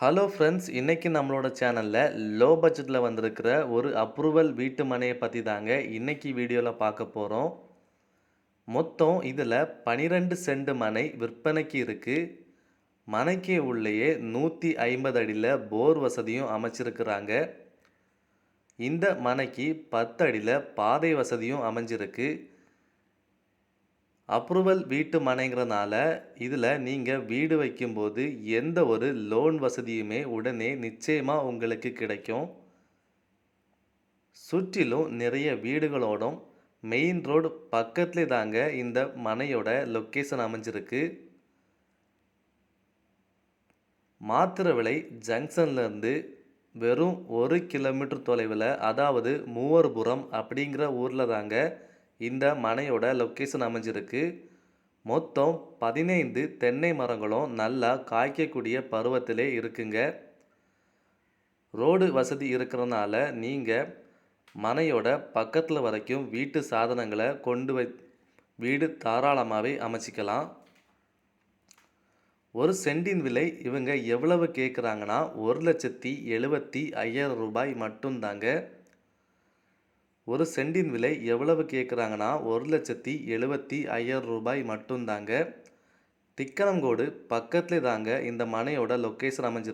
Hello friends, இன்னைக்கு நம்மளோட சேனலில் லோ பட்ஜெட்டில் வந்திருக்கிற ஒரு அப்ரூவல் வீட்டு மனையை பற்றி தாங்க இன்னைக்கு வீடியோவில் பார்க்க போகிறோம். மொத்தம் இதில் 12 சென்ட் மனை விற்பனைக்கு இருக்குது. மனைக்கு உள்ளேயே 150 அடியில் போர் வசதியும் அமைச்சிருக்கிறாங்க. இந்த மனைக்கு 10 அடியில் பாதை வசதியும் அமைஞ்சிருக்கு. அப்ரூவல் வீட்டு மனைங்கிறனால இதில் நீங்கள் வீடு வைக்கும்போது எந்த ஒரு லோன் வசதியுமே உடனே நிச்சயமாக உங்களுக்கு கிடைக்கும். சுற்றிலும் நிறைய வீடுகளோடும் மெயின் ரோடு பக்கத்துலேயே தாங்க இந்த மனையோட லொக்கேஷன் அமைஞ்சிருக்கு. மாத்திரவிளை ஜங்ஷன்லேருந்து வெறும் 1 கிலோமீட்டர் தொலைவில், அதாவது மூவர்புரம் அப்படிங்கிற ஊரில் தாங்க இந்த மனையோட லொக்கேஷன் அமைஞ்சிருக்கு. மொத்தம் 15 தென்னை மரங்களும் நல்லா காய்க்கக்கூடிய பருவத்திலே இருக்குங்க. ரோடு வசதி இருக்கிறனால நீங்கள் மனையோட பக்கத்தில் வரைக்கும் வீட்டு சாதனங்களை கொண்டு வீடு தாராளமாகவே அமைச்சிக்கலாம். ஒரு சென்டின் விலை இவங்க எவ்வளவு கேட்குறாங்கன்னா 1,75,000 ரூபாய் மட்டும்தாங்க. ஒரு சென்டின் விலை எவ்வளவு கேட்குறாங்கன்னா 1,75,000 ரூபாய் மட்டும்தாங்க. திக்கணங்கோடு பக்கத்துலேயே தாங்க இந்த மனையோட லொக்கேஷன் அமைஞ்சிருக்கு.